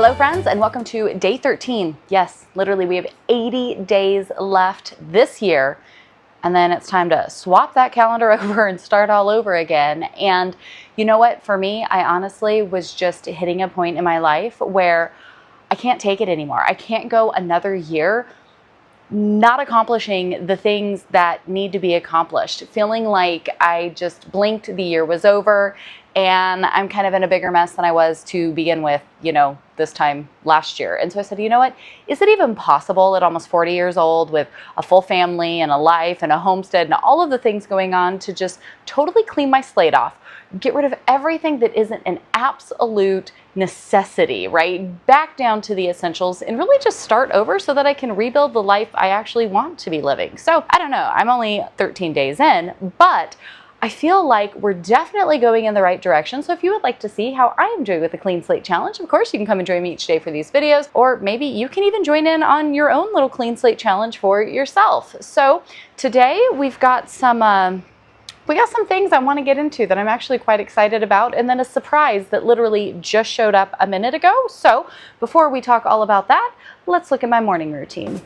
Hello friends, and welcome to day 13. Yes, literally we have 80 days left this year, and then it's time to swap that calendar over and start all over again. And you know what, for me, I honestly was just hitting a point in my life where I can't take it anymore. I can't go another year not accomplishing the things that need to be accomplished, feeling like I just blinked, the year was over, and I'm kind of in a bigger mess than I was to begin with, this time last year. And so I said, you know what, is it even possible at almost 40 years old with a full family and a life and a homestead and all of the things going on to just totally clean my slate off, get rid of everything that isn't an absolute necessity, right? Back down to the essentials and really just start over so that I can rebuild the life I actually want to be living. So I don't know, I'm only 13 days in, but I feel like we're definitely going in the right direction. So if you would like to see how I am doing with the Clean Slate Challenge, of course, you can come and join me each day for these videos, or maybe you can even join in on your own little Clean Slate Challenge for yourself. So today we've got some things I want to get into that I'm actually quite excited about, and then a surprise that literally just showed up a minute ago. So before we talk all about that, let's look at my morning routine.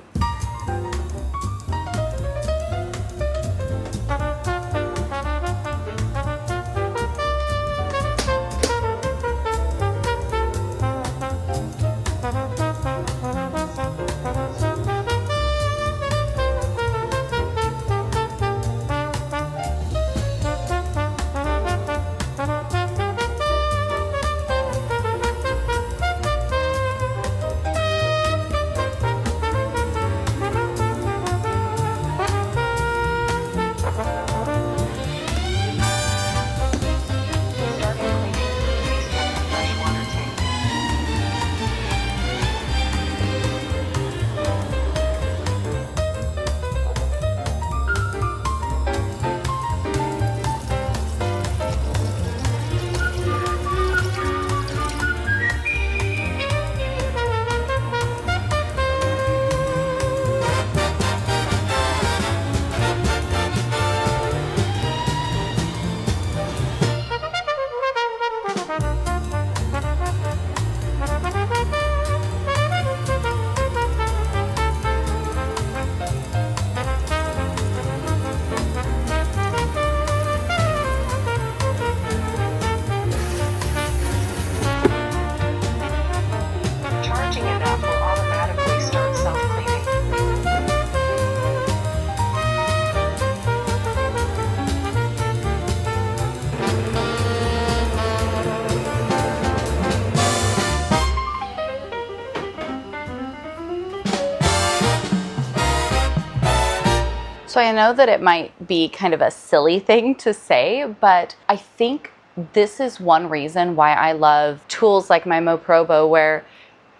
So I know that it might be kind of a silly thing to say, but I think this is one reason why I love tools like my MoProbo, where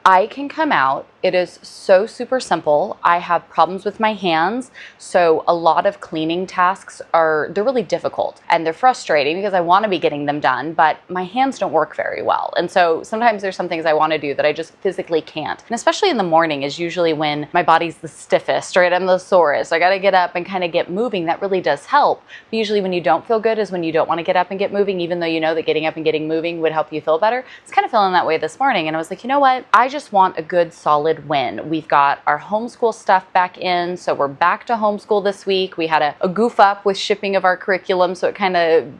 I can come out. It is so super simple. I have problems with my hands, so a lot of cleaning tasks they're really difficult and they're frustrating because I want to be getting them done, but my hands don't work very well. And so sometimes there's some things I want to do that I just physically can't. And especially in the morning is usually when my body's the stiffest, right? I'm the sorest. I got to get up and kind of get moving. That really does help. But usually when you don't feel good is when you don't want to get up and get moving, even though you know that getting up and getting moving would help you feel better. It's kind of feeling that way this morning. And I was like, you know what? I just want a good solid win. We've got our homeschool stuff back in, so we're back to homeschool this week. We had a goof up with shipping of our curriculum, so it kind of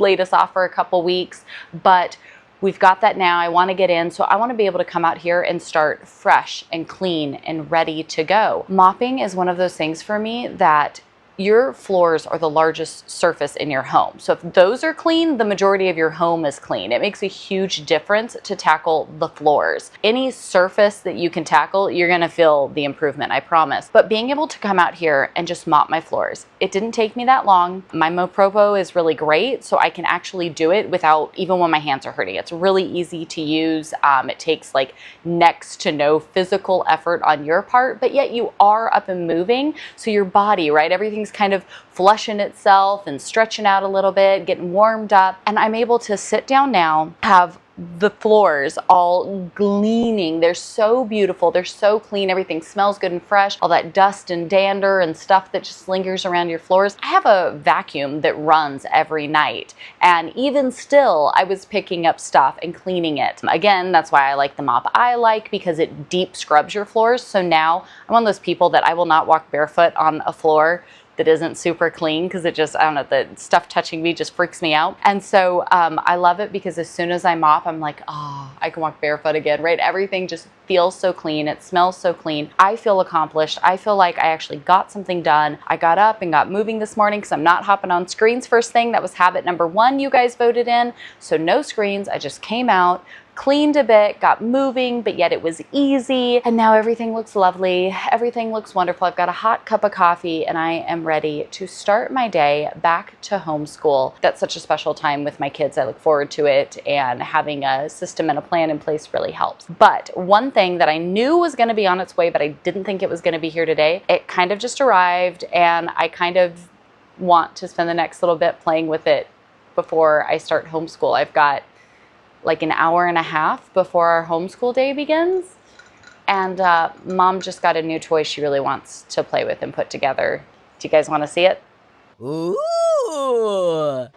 laid us off for a couple weeks, but we've got that now. I want to get in, so I want to be able to come out here and start fresh and clean and ready to go. Mopping is one of those things for me that your floors are the largest surface in your home. So if those are clean, the majority of your home is clean. It makes a huge difference to tackle the floors. Any surface that you can tackle, you're gonna feel the improvement, I promise. But being able to come out here and just mop my floors, it didn't take me that long. My MoProbo is really great, so I can actually do it without, even when my hands are hurting. It's really easy to use. It takes like next to no physical effort on your part, but yet you are up and moving. So your body, right, everything's kind of flushing itself and stretching out a little bit, getting warmed up. And I'm able to sit down now, have the floors all gleaming. They're so beautiful. They're so clean. Everything smells good and fresh. All that dust and dander and stuff that just lingers around your floors. I have a vacuum that runs every night. And even still, I was picking up stuff and cleaning it. Again, that's why I like the mop I like, because it deep scrubs your floors. So now I'm one of those people that I will not walk barefoot on a floor that isn't super clean, because it just, I don't know, the stuff touching me just freaks me out. And so I love it because as soon as I mop, I'm like, oh, I can walk barefoot again, right? Everything just feels so clean. It smells so clean. I feel accomplished. I feel like I actually got something done. I got up and got moving this morning because I'm not hopping on screens first thing. That was habit number 1 you guys voted in. So no screens. I just came out, cleaned a bit, got moving, but yet it was easy. And now everything looks lovely. Everything looks wonderful. I've got a hot cup of coffee and I am ready to start my day back to homeschool. That's such a special time with my kids. I look forward to it, and having a system and a plan in place really helps. But one thing that I knew was going to be on its way, but I didn't think it was going to be here today, it kind of just arrived, and I kind of want to spend the next little bit playing with it before I start homeschool. I've got like an hour and a half before our homeschool day begins. And Mom just got a new toy she really wants to play with and put together. Do you guys want to see it? Ooh.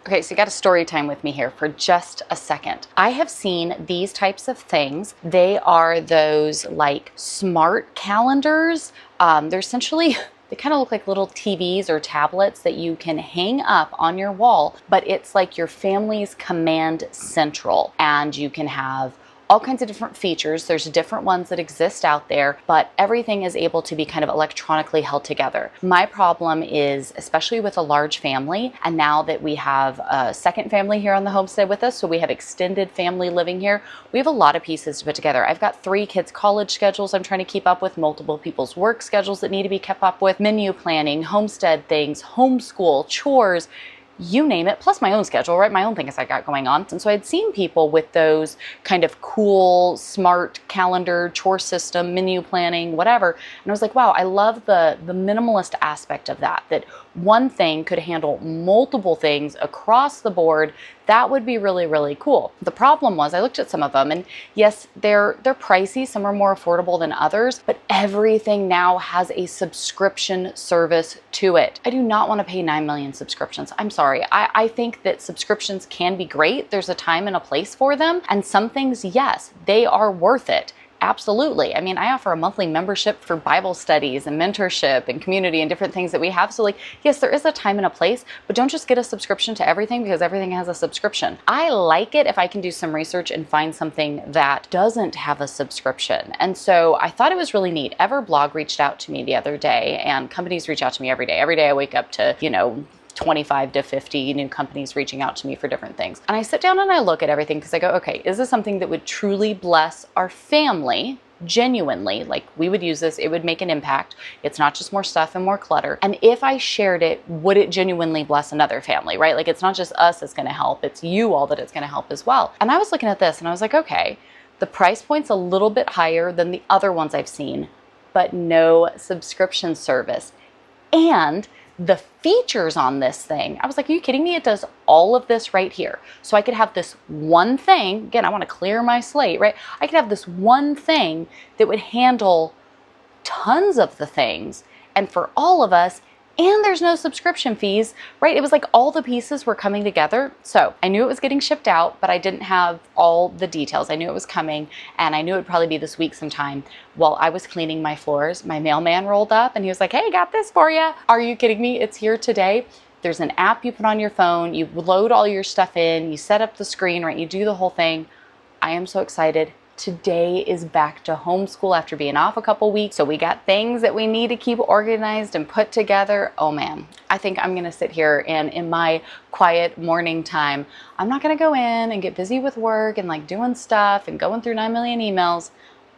Okay, so you got a story time with me here for just a second. I have seen these types of things. They are those like smart calendars. They're essentially, they kind of look like little TVs or tablets that you can hang up on your wall, but it's like your family's command central, and you can have all kinds of different features. There's different ones that exist out there, but everything is able to be kind of electronically held together. My problem is, especially with a large family, and now that we have a second family here on the homestead with us, so we have extended family living here, we have a lot of pieces to put together. I've got 3 kids' college schedules I'm trying to keep up with, multiple people's work schedules that need to be kept up with, menu planning, homestead things, homeschool, chores, you name it, plus my own schedule, right? My own things I got going on. And so I'd seen people with those kind of cool, smart calendar, chore system, menu planning, whatever. And I was like, wow, I love the minimalist aspect of that, that one thing could handle multiple things across the board. That would be really, really cool. The problem was I looked at some of them, and yes, they're pricey. Some are more affordable than others, but everything now has a subscription service to it. I do not want to pay 9 million subscriptions. I'm sorry. I think that subscriptions can be great. There's a time and a place for them. And some things, yes, they are worth it. Absolutely. I mean, I offer a monthly membership for Bible studies and mentorship and community and different things that we have. So like, yes, there is a time and a place, but don't just get a subscription to everything because everything has a subscription. I like it if I can do some research and find something that doesn't have a subscription. And so I thought it was really neat. Everblog reached out to me the other day, and companies reach out to me every day. Every day I wake up to, 25 to 50 new companies reaching out to me for different things. And I sit down and I look at everything because I go, okay, is this something that would truly bless our family? Genuinely, like we would use this, it would make an impact. It's not just more stuff and more clutter. And if I shared it, would it genuinely bless another family, right? Like it's not just us that's going to help, it's you all that it's going to help as well. And I was looking at this and I was like, okay, the price point's a little bit higher than the other ones I've seen, but no subscription service. And the features on this thing, I was like, are you kidding me? It does all of this right here. So I could have this one thing, again, I want to clear my slate, right? I could have this one thing that would handle tons of the things, and for all of us, and there's no subscription fees, right? It was like all the pieces were coming together. So I knew it was getting shipped out, but I didn't have all the details. I knew it was coming, and I knew it would probably be this week sometime. While I was cleaning my floors, my mailman rolled up and he was like, hey, got this for you. Are you kidding me? It's here today. There's an app you put on your phone, you load all your stuff in, you set up the screen, right? You do the whole thing. I am so excited. Today is back to homeschool after being off a couple weeks. So we got things that we need to keep organized and put together. Oh man, I think I'm gonna sit here and in my quiet morning time, I'm not gonna go in and get busy with work and like doing stuff and going through 9 million emails.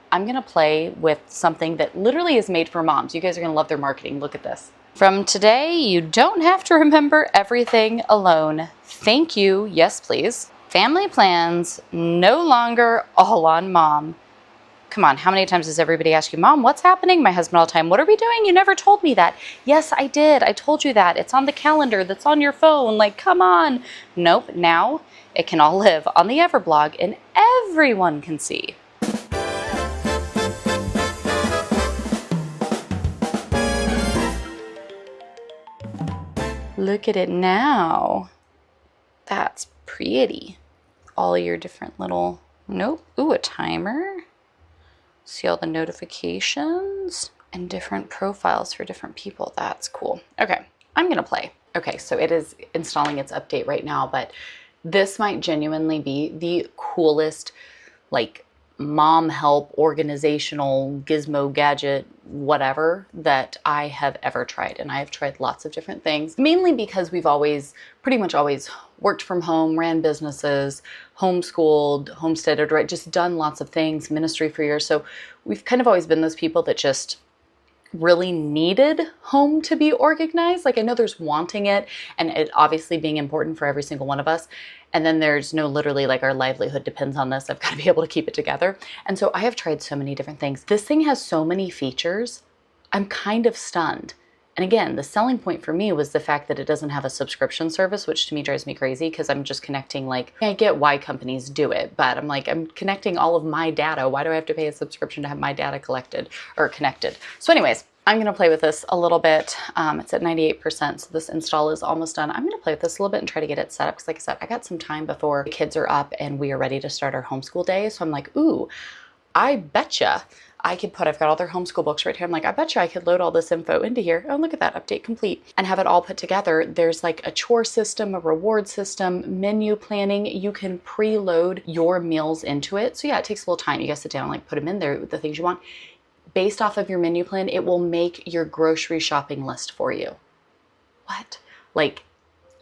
I'm gonna play with something that literally is made for moms. You guys are gonna love their marketing. Look at this. From today, you don't have to remember everything alone. Thank you, yes please. Family plans no longer all on mom. Come on, how many times does everybody ask you, Mom, what's happening? My husband all the time, what are we doing? You never told me that. Yes, I did. I told you that. It's on the calendar that's on your phone. Like, come on. Nope, now it can all live on the Everblog and everyone can see. Look at it now. That's pretty. All your different little, nope, ooh, a timer. See all the notifications and different profiles for different people. That's cool. Okay, I'm gonna play. Okay, so it is installing its update right now, but this might genuinely be the coolest, like, mom help, organizational gizmo gadget, whatever, that I have ever tried. And I have tried lots of different things, mainly because we've pretty much always worked from home, ran businesses, homeschooled, homesteaded, right? Just done lots of things, ministry for years. So we've kind of always been those people that just really needed home to be organized. Like, I know there's wanting it and it obviously being important for every single one of us. And then there's no, literally, like, our livelihood depends on this. I've got to be able to keep it together. And so I have tried so many different things. This thing has so many features. I'm kind of stunned. And again, the selling point for me was the fact that it doesn't have a subscription service, which to me drives me crazy because I'm just connecting, like, I get why companies do it, but I'm like, I'm connecting all of my data. Why do I have to pay a subscription to have my data collected or connected? So anyways, I'm going to play with this a little bit. It's at 98%, so this install is almost done. I'm going to play with this a little bit and try to get it set up because, like I said, I got some time before the kids are up and we are ready to start our homeschool day. So I'm like, ooh, I betcha I could I've got all their homeschool books right here. I'm like, I betcha I could load all this info into here. Oh, look at that, update complete, and have it all put together. There's like a chore system, a reward system, menu planning. You can preload your meals into it. So yeah, it takes a little time. You gotta sit down and like put them in there with the things you want. Based off of your menu plan, it will make your grocery shopping list for you. What? Like,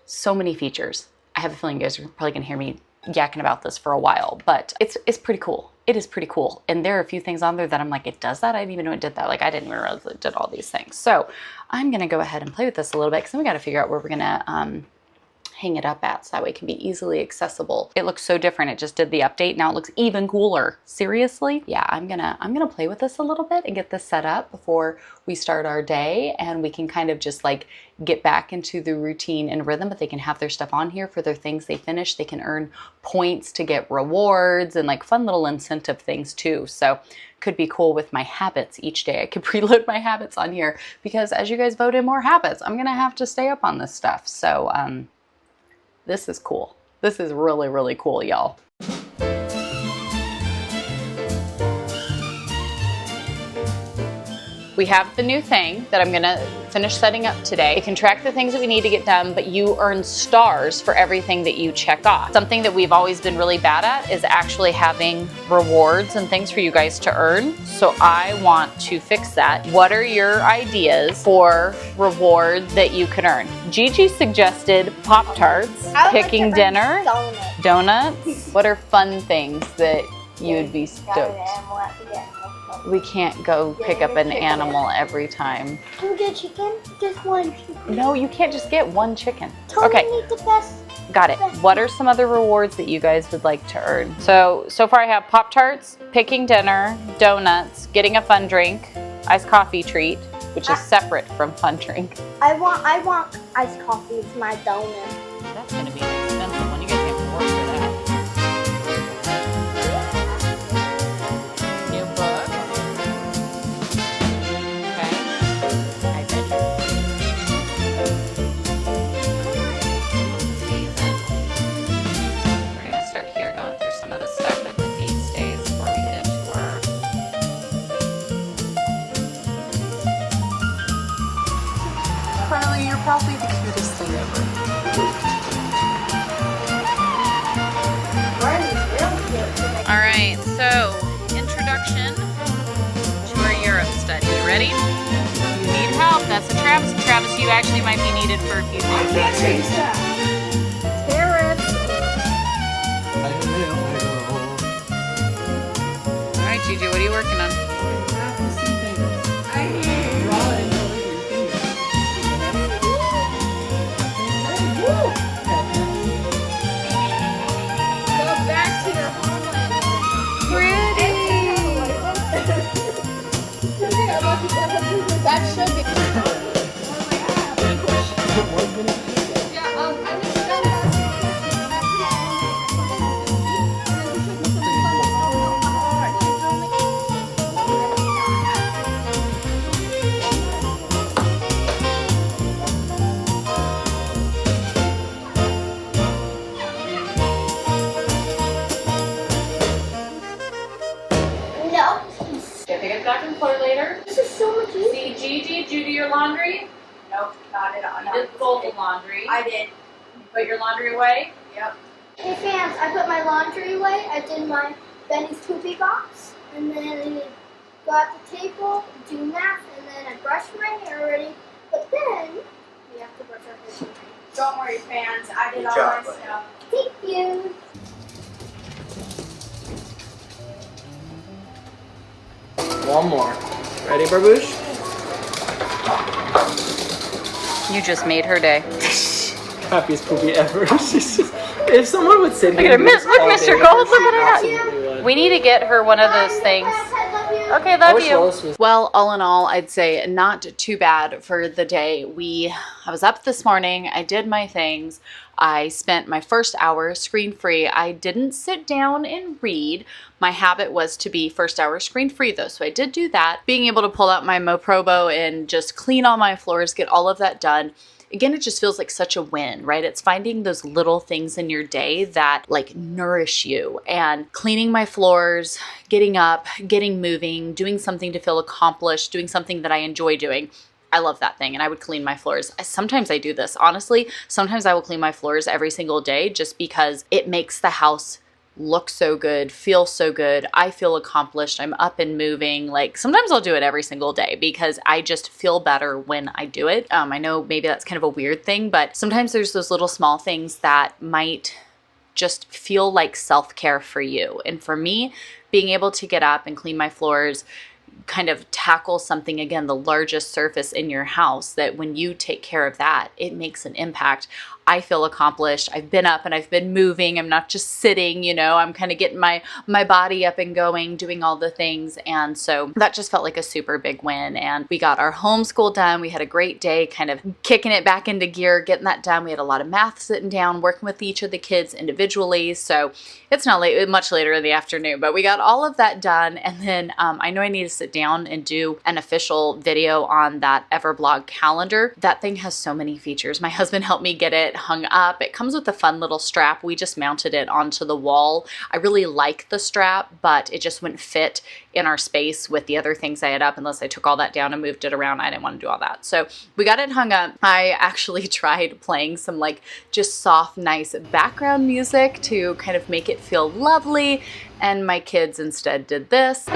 so many features. I have a feeling you guys are probably gonna hear me yakking about this for a while, but it's pretty cool. It is pretty cool. And there are a few things on there that I'm like, it does that? I didn't even know it did that. Like, I didn't even realize it did all these things. So I'm gonna go ahead and play with this a little bit because then we gotta figure out where we're gonna hang it up at so that way it can be easily accessible. It looks so different. It just did the update. Now it looks even cooler. Seriously? Yeah, I'm gonna play with this a little bit and get this set up before we start our day, and we can kind of just like get back into the routine and rhythm, but they can have their stuff on here for their things they finish. They can earn points to get rewards and like fun little incentive things too. So could be cool with my habits each day. I could preload my habits on here because as you guys vote in more habits, I'm gonna have to stay up on this stuff. So this is cool. This is really, really cool, y'all. We have the new thing that I'm gonna finish setting up today. It can track the things that we need to get done, but you earn stars for everything that you check off. Something that we've always been really bad at is actually having rewards and things for you guys to earn. So I want to fix that. What are your ideas for rewards that you can earn? Gigi suggested Pop-Tarts, picking dinner, donuts. What are fun things that you would be stoked? We can't go pick up an animal every time. Can we get chicken? Just one chicken. No, you can't just get one chicken. Tell okay. Me the best. Got it. What are some other rewards that you guys would like to earn? So far I have Pop-Tarts, picking dinner, donuts, getting a fun drink, iced coffee treat, which is separate from fun drink. I want iced coffee with my donut. That's gonna be an expensive one. You guys have to work for that. New book. Okay. I bet you. We're gonna start here going through some of the stuff that the feed stays before we get into our Carly, you're probably the cutest thing ever. All right, so introduction to our Europe study. You ready? You need help. That's a Travis. Travis, you actually might be needed for a few things. Tariffs. All right, Gigi, what are you working on? No. Okay, pick up back and floor later. This is so much easier. See, Gigi, did you do your laundry? Nope, not at all. You did fold the laundry. I did. You put your laundry away? Yep. Hey fans, I put my laundry away. I did my Benny's poopy box, and then I go at the table, do math, and then I brush my hair already. But then we have to brush our hair. Don't worry, fans. I did Good all job, my buddy. stuff. Thank you. One more. Ready, Barboosh? You just made her day. Happiest poopy ever. If someone would sit here, Look at her, and do this look, all Mr. day, Gold, look at her. absolutely would. We need to get her one of those things. I love you. Okay, I love wish you. Lois was. Well, all in all, I'd say not too bad for the day. I was up this morning, I did my things. I spent my first hour screen-free. I didn't sit down and read. My habit was to be first hour screen-free though, so I did do that. Being able to pull out my Moprobo and just clean all my floors, get all of that done. Again, it just feels like such a win, right? It's finding those little things in your day that like nourish you, and cleaning my floors, getting up, getting moving, doing something to feel accomplished, doing something that I enjoy doing. I love that thing, and I would clean my floors. Sometimes I do this, honestly. Sometimes I will clean my floors every single day just because it makes the house look so good, feel so good. I feel accomplished. I'm up and moving. Like sometimes I'll do it every single day because I just feel better when I do it. I know maybe that's kind of a weird thing, but sometimes there's those little small things that might just feel like self-care for you. And for me, being able to get up and clean my floors, kind of tackle something, again, the largest surface in your house, that when you take care of that, it makes an impact. I feel accomplished. I've been up and I've been moving. I'm not just sitting, you know, I'm kind of getting my body up and going, doing all the things. And so that just felt like a super big win. And we got our homeschool done. We had a great day, kind of kicking it back into gear, getting that done. We had a lot of math sitting down, working with each of the kids individually. So it's not late, much later in the afternoon, but we got all of that done. And then I know I need to sit down and do an official video on that Everblog calendar. That thing has so many features. My husband helped me get it hung up. It comes with a fun little strap. We just mounted it onto the wall. I really like the strap, but it just wouldn't fit in our space with the other things I had up unless I took all that down and moved it around. I didn't want to do all that. So we got it hung up. I actually tried playing some like just soft, nice background music to kind of make it feel lovely. And my kids instead did this.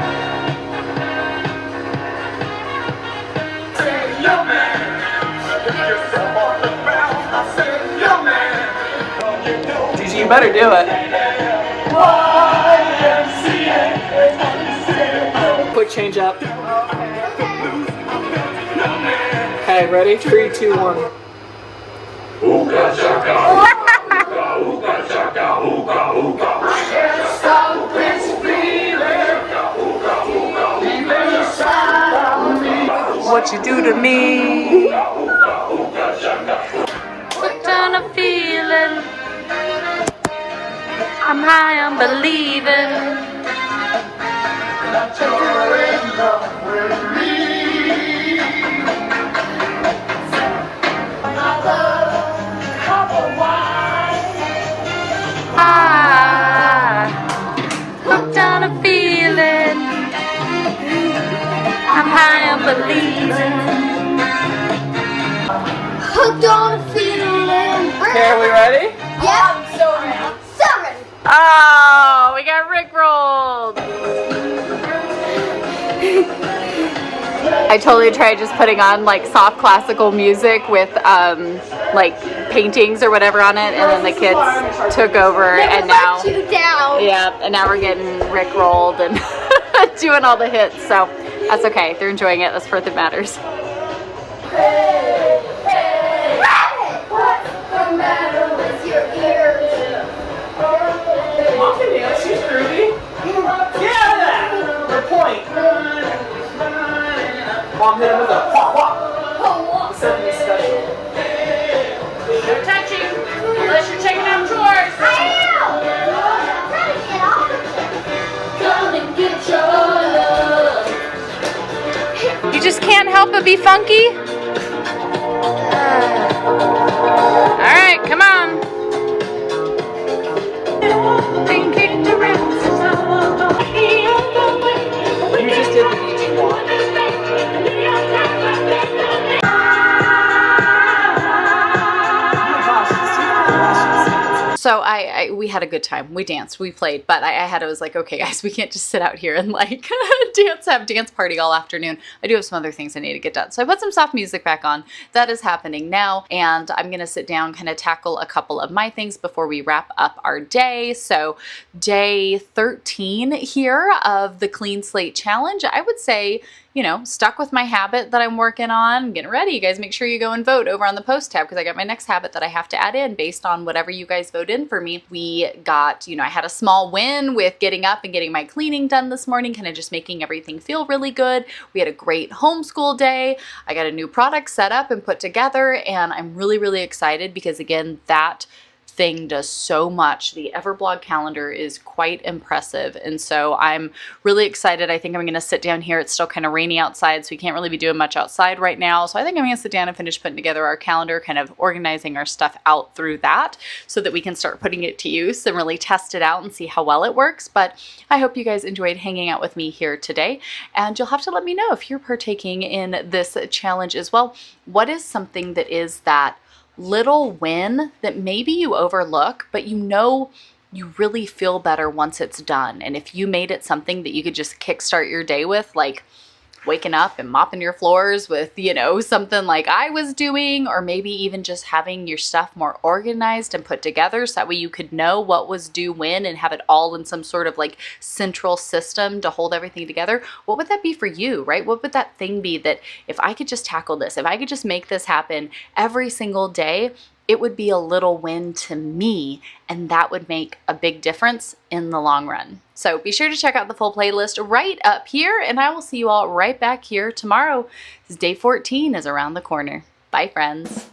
Gigi, you better do it. Quick change up. Okay, ready? 3, 2, 1. Ooga chaka, ooga, ooga chaka, ooga, ooga. I can't stop this feeling. Ooga, ooga, ooga, ooga. What you do to me? Ooga, ooga chaka. What kind of feeling? I'm high, I'm believing. You're in love with me. Another cup of wine. Hooked on a feeling. I'm high, I'm believing. Hooked on a feeling. Okay, are we ready? Yep. So ready. So ready. Oh, we got rickrolled. I totally tried just putting on like soft classical music with like paintings or whatever on it, and then the kids took over, and now Let you down. yeah, and now we're getting rickrolled and doing all the hits. So that's okay. They're enjoying it. That's what matters. Hey, what's the matter with your ears? Mom can dance, she's groovy. Yeah, the point. Mom hit him with a wah wah. Something special. help but be funky? All right, come on. You just did the beach walk. So we had a good time. We danced, we played, but I was like, okay guys, we can't just sit out here and like have dance party all afternoon. I do have some other things I need to get done. So I put some soft music back on. That is happening now. And I'm going to sit down, kind of tackle a couple of my things before we wrap up our day. So day 13 here of the Clean Slate Challenge, I would say, you know, stuck with my habit that I'm working on. I'm getting ready. You guys make sure you go and vote over on the post tab because I got my next habit that I have to add in based on whatever you guys vote in for me. We got, you know, I had a small win with getting up and getting my cleaning done this morning, kind of just making everything feel really good. We had a great homeschool day. I got a new product set up and put together, and I'm really, really excited because again, that thing does so much. The Everblog calendar is quite impressive. And so I'm really excited. I think I'm going to sit down here. It's still kind of rainy outside, so we can't really be doing much outside right now. So I think I'm going to sit down and finish putting together our calendar, kind of organizing our stuff out through that so that we can start putting it to use and really test it out and see how well it works. But I hope you guys enjoyed hanging out with me here today. And you'll have to let me know if you're partaking in this challenge as well. What is something that is that little win that maybe you overlook, but you know you really feel better once it's done? And if you made it something that you could just kickstart your day with, like waking up and mopping your floors with, you know, something like I was doing, or maybe even just having your stuff more organized and put together so that way you could know what was due when and have it all in some sort of like central system to hold everything together. What would that be for you, right? What would that thing be that if I could just tackle this, if I could just make this happen every single day, it would be a little win to me, and that would make a big difference in the long run. So be sure to check out the full playlist right up here, and I will see you all right back here tomorrow. Day 14 is around the corner. Bye, friends.